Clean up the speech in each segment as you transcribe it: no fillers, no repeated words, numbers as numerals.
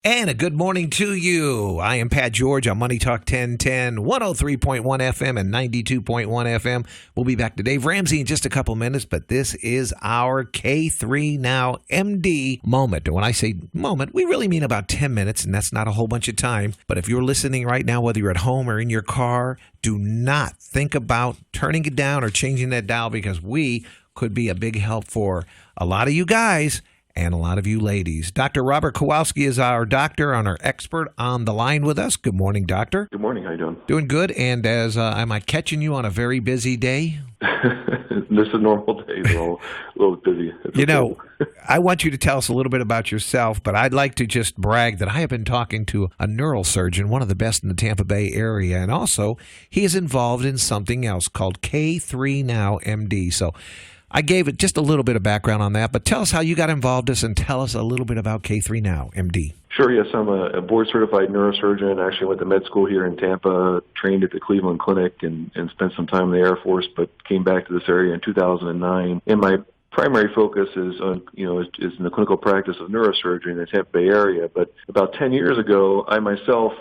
And a good morning to you. I am Pat George on Money Talk 1010, 103.1 FM and 92.1 FM. We'll be back to Dave Ramsey in just a couple minutes, but this is our K3 Now MD moment. And when I say moment, we really mean about 10 minutes, and that's not a whole bunch of time. But if you're listening right now, whether you're at home or in your car, do not think about turning it down or changing that dial, because we could be a big help for a lot of you guys and a lot of you ladies. Dr. Robert Kowalski is our doctor and our expert on the line with us. Good morning, doctor. Good morning. How you doing? Doing good. And am I catching you on a very busy day? This is a normal day. It's a little busy. I want you to tell us a little bit about yourself, but I'd like to just brag that I have been talking to a neurosurgeon, one of the best in the Tampa Bay area, and also he is involved in something else called K3 Now MD. So I gave it just a little bit of background on that, but tell us how you got involved in this and tell us a little bit about K3 Now, MD. Sure, yes. I'm a board-certified neurosurgeon. I actually went to med school here in Tampa, trained at the Cleveland Clinic, and spent some time in the Air Force, but came back to this area in 2009. And my primary focus is on, is in the clinical practice of neurosurgery in the Tampa Bay area. But about 10 years ago, I myself,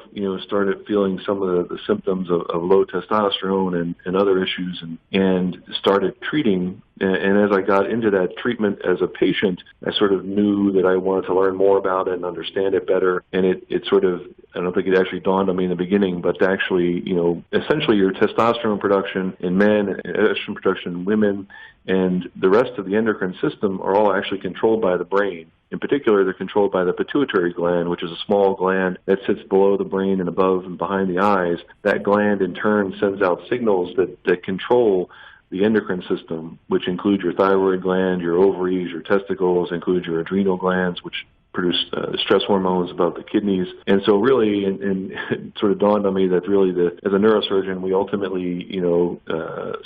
started feeling some of the symptoms of low testosterone and other issues, and started treating. And as I got into that treatment as a patient, I sort of knew that I wanted to learn more about it and understand it better. And it sort of, I don't think it actually dawned on me in the beginning, but actually, essentially your testosterone production in men, estrogen production in women, and the rest of the endocrine system are all actually controlled by the brain. In particular, they're controlled by the pituitary gland, which is a small gland that sits below the brain and above and behind the eyes. That gland, in turn, sends out signals that control the endocrine system, which includes your thyroid gland, your ovaries, your testicles, includes your adrenal glands, which produce stress hormones above the kidneys. And so really, and it sort of dawned on me that really, as a neurosurgeon, we ultimately,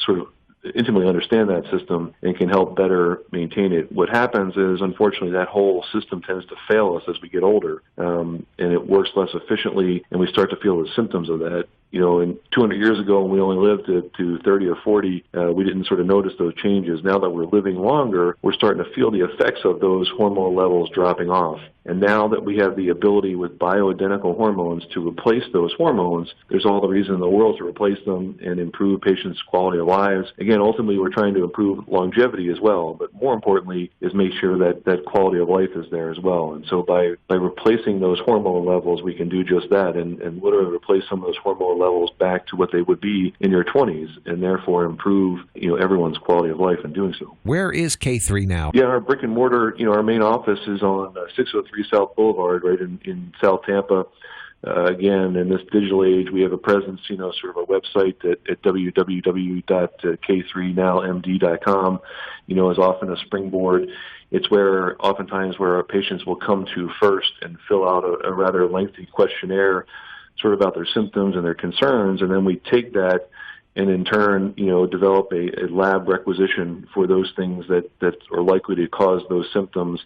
sort of intimately understand that system and can help better maintain it. What happens is, unfortunately, that whole system tends to fail us as we get older, and it works less efficiently, and we start to feel the symptoms of that. And 200 years ago, when we only lived to 30 or 40, we didn't sort of notice those changes. Now that we're living longer, we're starting to feel the effects of those hormone levels dropping off. And now that we have the ability with bioidentical hormones to replace those hormones, there's all the reason in the world to replace them and improve patients' quality of lives. Again, ultimately, we're trying to improve longevity as well, but more importantly is make sure that quality of life is there as well. And so by replacing those hormone levels, we can do just that and literally replace some of those hormone levels back to what they would be in your 20s, and therefore improve everyone's quality of life in doing so. Where is K3 Now? Yeah, our brick and mortar, our main office is on 603 South Boulevard, right in South Tampa. Again, in this digital age, we have a presence, sort of a website at www.k3nowmd.com, is often a springboard. It's oftentimes where our patients will come to first and fill out a rather lengthy questionnaire sort of about their symptoms and their concerns, and then we take that and in turn, develop a lab requisition for those things that are likely to cause those symptoms.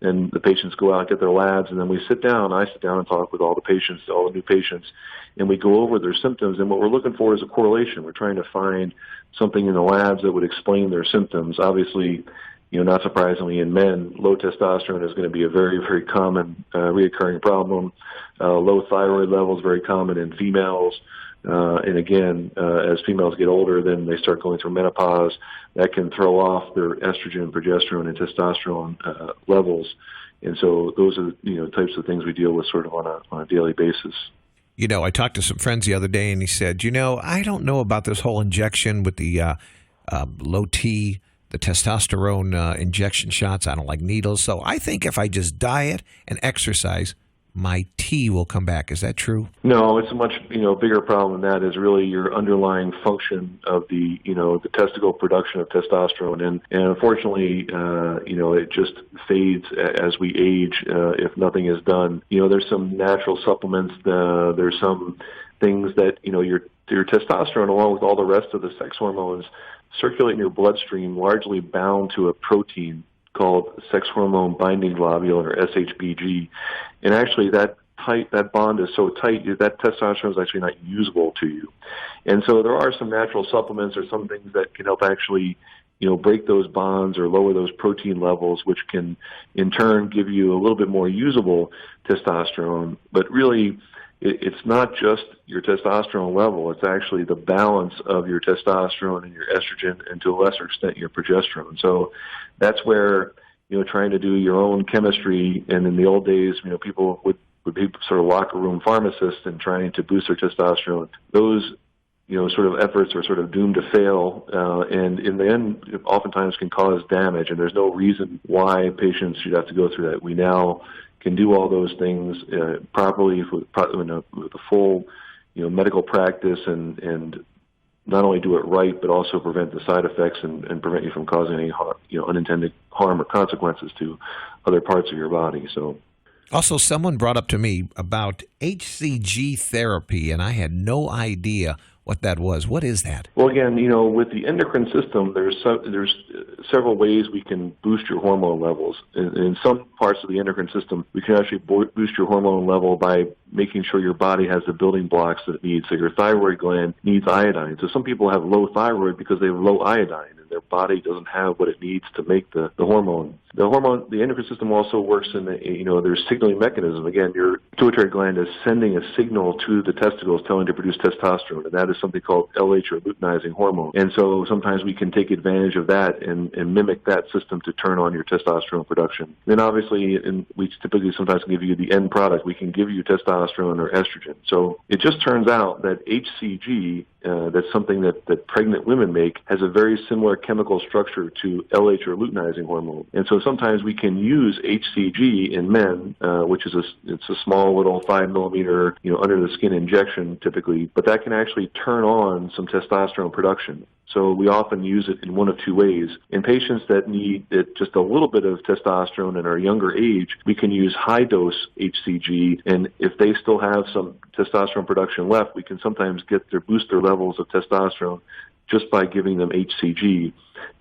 And the patients go out and get their labs, and then I sit down and talk with all the patients, all the new patients, and we go over their symptoms. And what we're looking for is a correlation. We're trying to find something in the labs that would explain their symptoms. Obviously, not surprisingly, in men, low testosterone is going to be a very, very common reoccurring problem. Low thyroid levels very common in females. And again, as females get older, then they start going through menopause. That can throw off their estrogen, progesterone, and testosterone levels. And so those are types of things we deal with sort of on a daily basis. I talked to some friends the other day, and he said, I don't know about this whole injection with the low T, the testosterone injection shots. I don't like needles. So I think if I just diet and exercise, my T will come back. Is that true? No, it's a much bigger problem than that. Is really your underlying function of the the testicle production of testosterone, and unfortunately it just fades as we age if nothing is done. There's some natural supplements. There's some things that your testosterone, along with all the rest of the sex hormones, circulate in your bloodstream, largely bound to a protein called sex hormone binding globule, or SHBG. And actually that tight, that bond is so tight, that testosterone is actually not usable to you. And so there are some natural supplements or some things that can help actually, break those bonds or lower those protein levels, which can in turn give you a little bit more usable testosterone. But really, it's not just your testosterone level, it's actually the balance of your testosterone and your estrogen, and to a lesser extent your progesterone. So that's where, trying to do your own chemistry, and in the old days, people would be sort of locker room pharmacists and trying to boost their testosterone. Those sort of efforts are sort of doomed to fail, and in the end, it oftentimes can cause damage, and there's no reason why patients should have to go through that. We now can do all those things properly with a full, medical practice, and not only do it right, but also prevent the side effects and prevent you from causing any harm, unintended harm or consequences to other parts of your body. So. Also, someone brought up to me about HCG therapy, and I had no idea what that was. What is that? Well, again, with the endocrine system, there's several ways we can boost your hormone levels. In some parts of the endocrine system, we can actually boost your hormone level by making sure your body has the building blocks that it needs. So your thyroid gland needs iodine. So some people have low thyroid because they have low iodine, and their body doesn't have what it needs to make the hormone. The endocrine system also works in there's signaling mechanism. Again, your pituitary gland is sending a signal to the testicles telling to produce testosterone, and that is something called LH, or luteinizing hormone. And so sometimes we can take advantage of that and mimic that system to turn on your testosterone production. Then obviously, we typically sometimes give you the end product. We can give you testosterone or estrogen. So it just turns out that HCG, that's something that pregnant women make, has a very similar chemical structure to LH, or luteinizing hormone. And so sometimes we can use HCG in men, which is it's a small little 5 millimeter, under the skin injection typically, but that can actually turn on some testosterone production. So we often use it in one of two ways. In patients that need just a little bit of testosterone and are younger age, we can use high-dose HCG, and if they still have some testosterone production left, we can sometimes boost their levels of testosterone just by giving them HCG.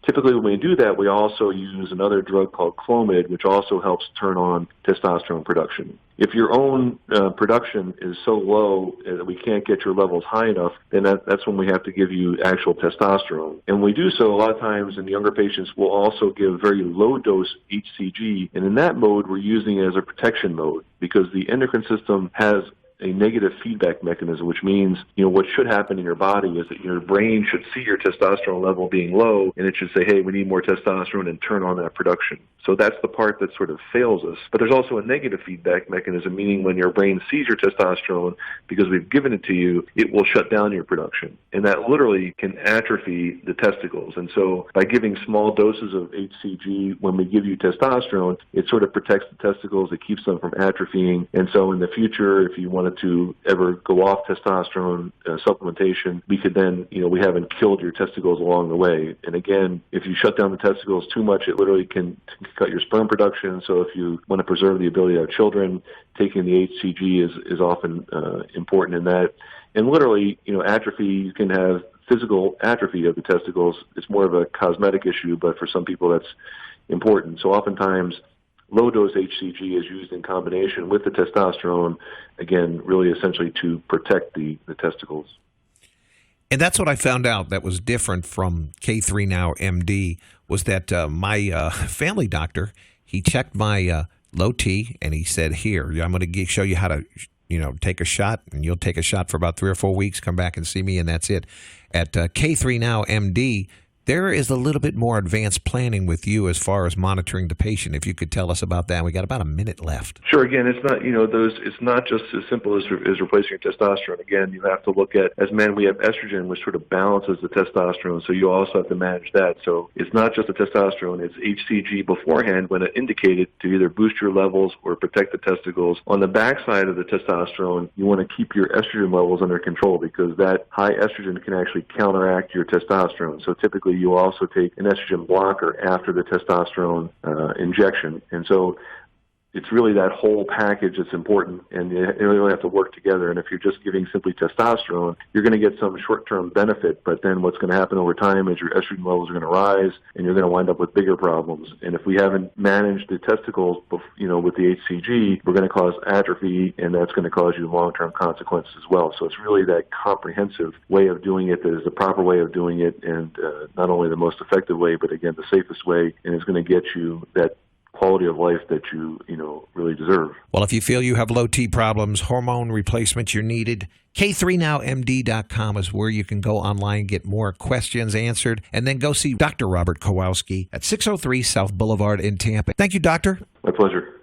Typically, when we do that, we also use another drug called Clomid, which also helps turn on testosterone production. If your own production is so low that we can't get your levels high enough, then that's when we have to give you actual testosterone. And when we do so, a lot of times in younger patients, we'll also give very low-dose HCG, and in that mode, we're using it as a protection mode, because the endocrine system has a negative feedback mechanism, which means, what should happen in your body is that your brain should see your testosterone level being low, and it should say, hey, we need more testosterone, and turn on that production. So that's the part that sort of fails us. But there's also a negative feedback mechanism, meaning when your brain sees your testosterone, because we've given it to you, it will shut down your production. And that literally can atrophy the testicles. And so by giving small doses of HCG when we give you testosterone, it sort of protects the testicles, it keeps them from atrophying. And so in the future, if you wanted to ever go off testosterone supplementation, we could then, we haven't killed your testicles along the way. And again, if you shut down the testicles too much, it literally can cut your sperm production. So if you want to preserve the ability to have children, taking the HCG is often important in that. And literally, atrophy, you can have physical atrophy of the testicles. It's more of a cosmetic issue, but for some people that's important. So oftentimes, low-dose HCG is used in combination with the testosterone, again, really essentially to protect the testicles. And that's what I found out that was different from K3 Now MD, was that my family doctor, he checked my low T, and he said, here, I'm going to show you how to take a shot, and you'll take a shot for about 3 or 4 weeks, come back and see me, and that's it. At K3 Now MD, there is a little bit more advanced planning with you as far as monitoring the patient. If you could tell us about that. We got about a minute left. Sure. Again, it's not, it's not just as simple as replacing your testosterone. Again, you have to look at, as men, we have estrogen, which sort of balances the testosterone. So you also have to manage that. So it's not just the testosterone. It's HCG beforehand when it indicated to either boost your levels or protect the testicles. On the backside of the testosterone, you want to keep your estrogen levels under control, because that high estrogen can actually counteract your testosterone. So typically, you also take an estrogen blocker after the testosterone injection. And so it's really that whole package that's important, and you really have to work together. And if you're just giving simply testosterone, you're going to get some short-term benefit, but then what's going to happen over time is your estrogen levels are going to rise, and you're going to wind up with bigger problems. And if we haven't managed the testicles, with the HCG, we're going to cause atrophy, and that's going to cause you long-term consequences as well. So it's really that comprehensive way of doing it that is the proper way of doing it, and not only the most effective way, but again, the safest way, and it's going to get you that quality of life that you really deserve. Well, if you feel you have low T problems, hormone replacements you're needed, K3NowMD.com is where you can go online, get more questions answered, and then go see Dr. Robert Kowalski at 603 South Boulevard in Tampa. Thank you, Doctor. My pleasure.